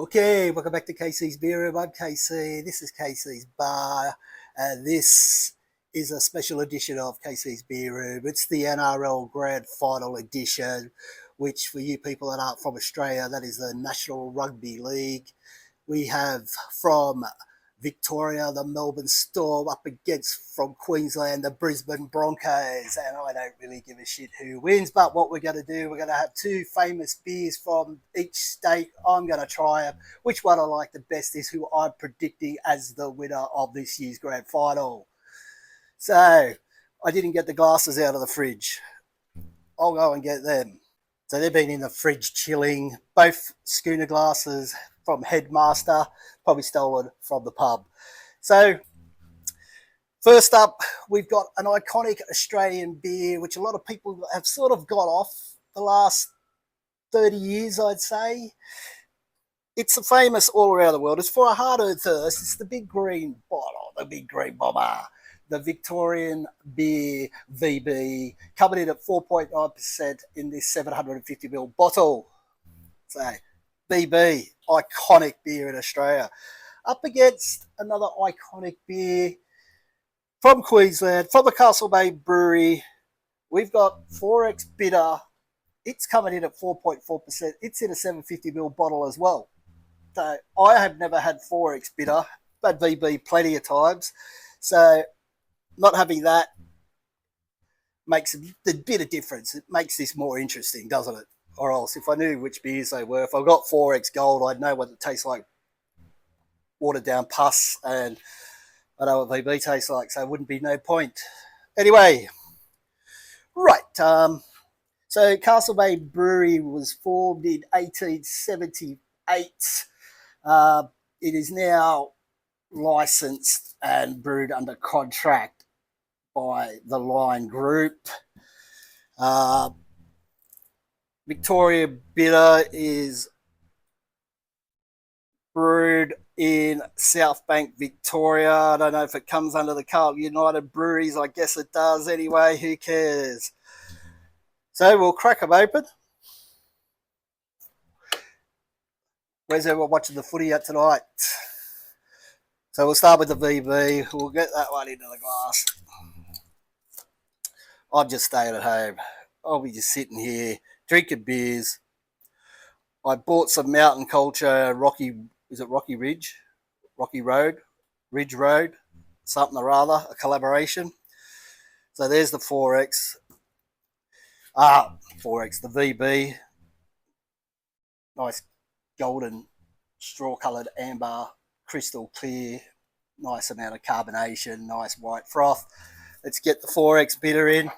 Okay, welcome back to KC's Beer Room. I'm KC. This is KC's Bar. And this is a special edition of KC's Beer Room. It's the NRL Grand Final edition, which for you people that aren't from Australia, that is the National Rugby League. We have from Victoria, the Melbourne Storm, up against from Queensland, the Brisbane Broncos. And I don't really give a shit who wins, but what we're going to do, we're going to have two famous beers from each state. I'm going to try them. Which one I like the best is who I'm predicting as the winner of this year's grand final. So I didn't get the glasses out of the fridge. I'll go and get them. So they've been in the fridge chilling. Both schooner glasses from Headmaster, probably stolen from the pub. So first up, we've got an iconic Australian beer, which a lot of people have sort of got off the last 30 years, I'd say. It's famous all around the world. It's for a hard-earned thirst. It's the big green bottle, the big green bomber. The Victorian Beer VB, coming in at 4.9% in this 750ml bottle. So, VB, iconic beer in Australia. Up against another iconic beer from Queensland, from the Castle Bay Brewery. We've got 4X Bitter. It's coming in at 4.4%. It's in a 750ml bottle as well. So, I have never had 4X Bitter, but VB plenty of times. So, not having that makes a bit of difference. It makes this more interesting, doesn't it? Or else, if I knew which beers they were, if I got 4X Gold, I'd know what it tastes like. Watered down pus, and I know what VB tastes like, so it wouldn't be no point. Anyway, right. So Castle Bay Brewery was formed in 1878. It is now licensed and brewed under contract by the Line Group. Victoria Bitter is brewed in South Bank, Victoria. I don't know if it comes under the Carlton United Breweries. I guess it does anyway. Who cares? So we'll crack them open. Where's everyone watching the footy at tonight? So we'll start with the VB. We'll get that one into the glass. I'm just staying at home. I'll be just sitting here drinking beers. I bought some Mountain Culture Rocky Ridge? Rocky Road? Ridge Road? Something or other, a collaboration. So there's the 4X. 4X, the VB. Nice golden straw-coloured amber, crystal clear, nice amount of carbonation, nice white froth. Let's get the 4X Bitter in.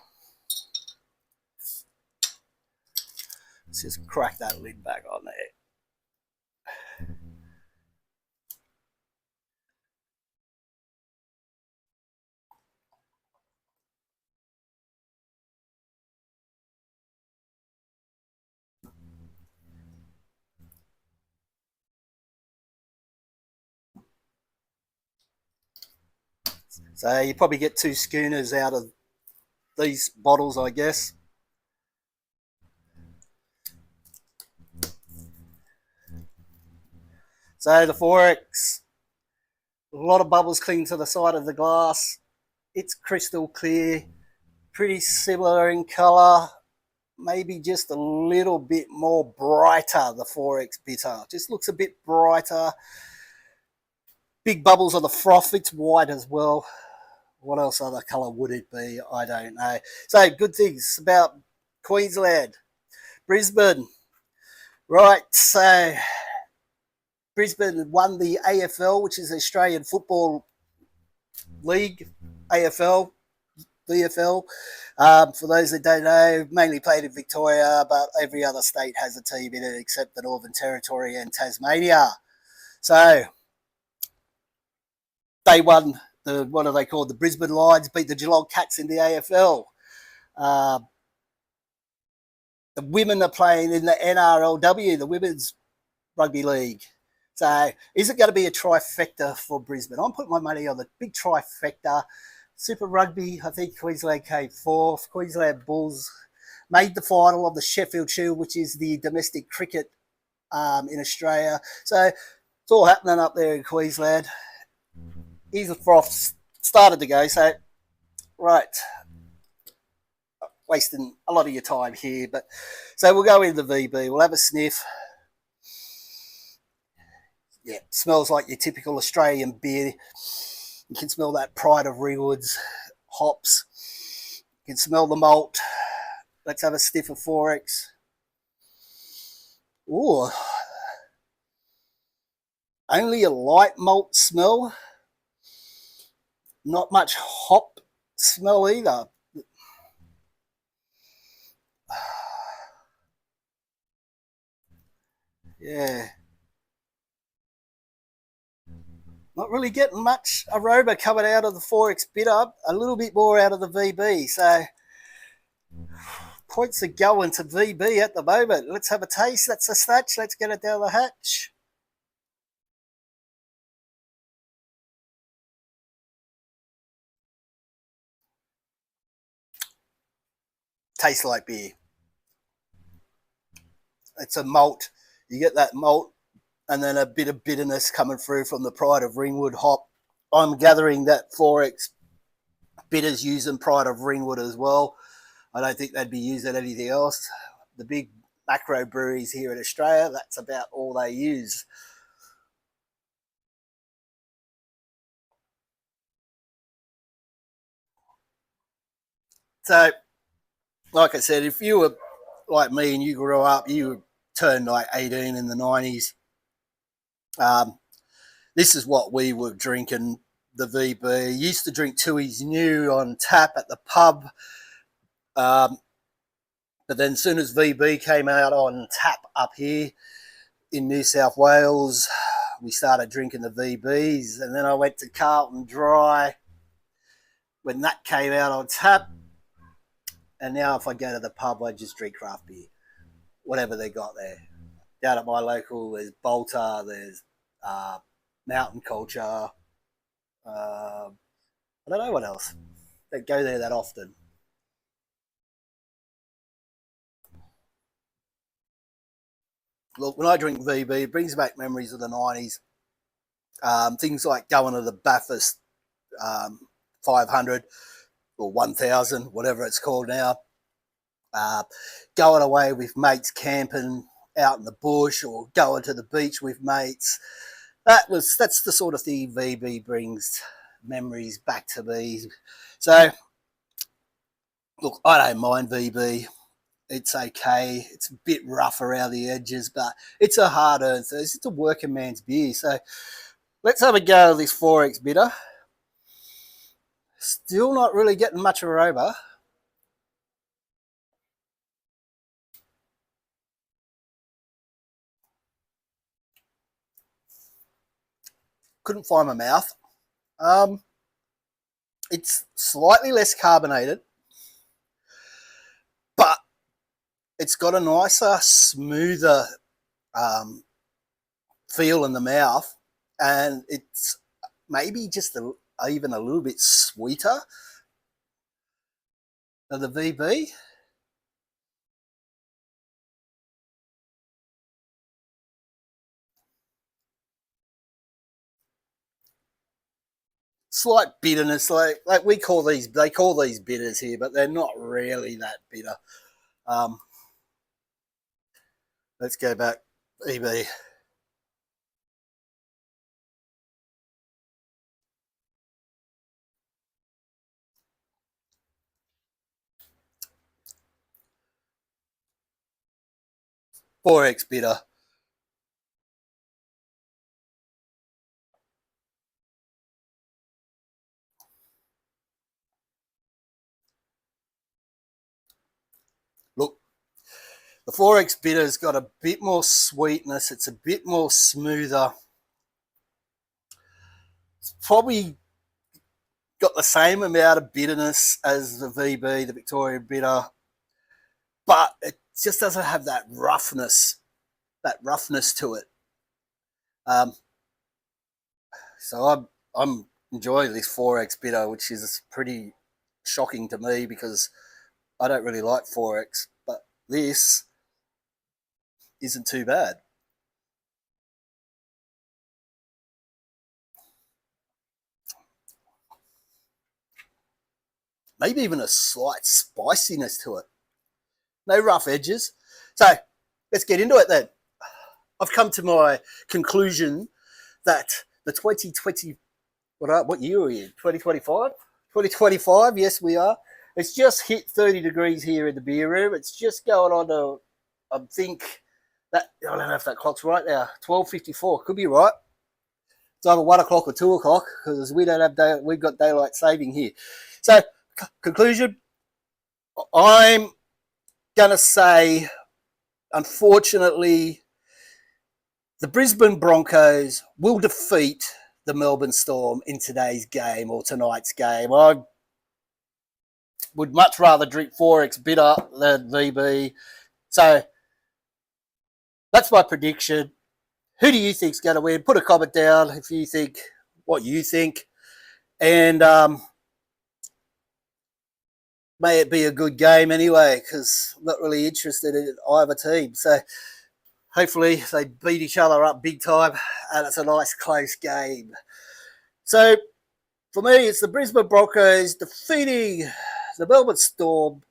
Let's just crack that lid back on there. So you probably get two schooners out of these bottles, I guess. So the 4X, a lot of bubbles clinging to the side of the glass. It's crystal clear, pretty similar in colour, maybe just a little bit more brighter, the 4X Bitter. Just looks a bit brighter. Big bubbles on the froth, it's white as well. What else other colour would it be? I don't know. So good things about Queensland. Brisbane. Right, so Brisbane won the AFL, which is the Australian Football League, AFL, VFL. For those that don't know, mainly played in Victoria, but every other state has a team in it except the Northern Territory and Tasmania. So they won what are they called? The Brisbane Lions beat the Geelong Cats in the AFL. The women are playing in the NRLW, the Women's Rugby League. So is it going to be a trifecta for Brisbane? I'm putting my money on the big trifecta. Super Rugby, I think Queensland came fourth. Queensland Bulls made the final of the Sheffield Shield, which is the domestic cricket in Australia. So it's all happening up there in Queensland. Here's the froth started to go. So, right, wasting a lot of your time here. But so we'll go into the VB. We'll have a sniff. Yeah, smells like your typical Australian beer. You can smell that Pride of Ringwood's hops. You can smell the malt. Let's have a sniff of 4X. Ooh, only a light malt smell. Not much hop smell either. Yeah. Not really getting much aroma coming out of the 4X Bitter. A little bit more out of the VB. So points are going to VB at the moment. Let's have a taste. That's a snatch. Let's get it down the hatch. Tastes like beer. It's a malt. You get that malt and then a bit of bitterness coming through from the Pride of Ringwood hop. I'm gathering that 4X Bitter's using Pride of Ringwood as well. I don't think they'd be using anything else. The big macro breweries here in Australia, that's about all they use. So, like I said, if you were like me and you grew up, you turned like 18 in the 90s, this is what we were drinking, the VB. Used to drink Tooheys New on tap at the pub. But then as soon as VB came out on tap up here in New South Wales, we started drinking the VBs. And then I went to Carlton Dry when that came out on tap. And now if I go to the pub, I just drink craft beer, whatever they got there. Down at my local, there's Bolter, there's Mountain Culture. I don't know what else. They go there that often. Look, when I drink VB, it brings back memories of the 90s. Things like going to the Bathurst 500 or 1000, whatever it's called now. Going away with mates camping out in the bush or going to the beach with mates. That's the sort of thing VB brings memories back to me. So, look, I don't mind VB. It's okay. It's a bit rough around the edges, but it's a hard-earned. So it's a working man's beer. So let's have a go of this 4X Bitter. Still not really getting much aroma. Couldn't find my mouth. It's slightly less carbonated, but it's got a nicer, smoother feel in the mouth, and it's maybe just even a little bit sweeter than the VB. Slight bitterness, like we call these, they call these bitters here, but they're not really that bitter. Um, let's go back, EB. 4X Bitter. Look, the 4X Bitter's got a bit more sweetness. It's a bit more smoother. It's probably got the same amount of bitterness as the VB, the Victoria Bitter, but it just doesn't have that roughness to it. Um, so I'm enjoying this 4X Bitter, which is pretty shocking to me because I don't really like 4X, but this isn't too bad. maybe even a slight spiciness to it. No rough edges. So let's get into it then. I've come to my conclusion that the 2020, what year are we in? 2025? 2025, yes, we are. It's just hit 30 degrees here in the beer room. It's just going on to, I think, that, I don't know if that clock's right now, 12:54. Could be right. It's either 1 o'clock or 2 o'clock because we've got daylight saving here. So, conclusion, I'm going to say, unfortunately, the Brisbane Broncos will defeat the Melbourne Storm in today's game or tonight's game. I would much rather drink 4X Bitter than VB. So that's my prediction. Who do you think's going to win? Put a comment down if you think what you think. And may it be a good game anyway, because I'm not really interested in either team. So hopefully they beat each other up big time and it's a nice close game. So for me, it's the Brisbane Broncos defeating the Melbourne Storm.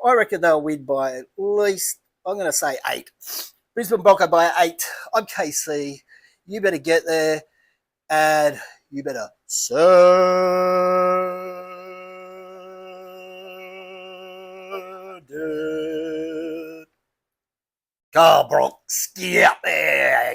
I reckon they'll win by at least, I'm going to say 8. Brisbane Bronco by 8. I'm KC. You better get there and you better send it. Go Bronx, get out there.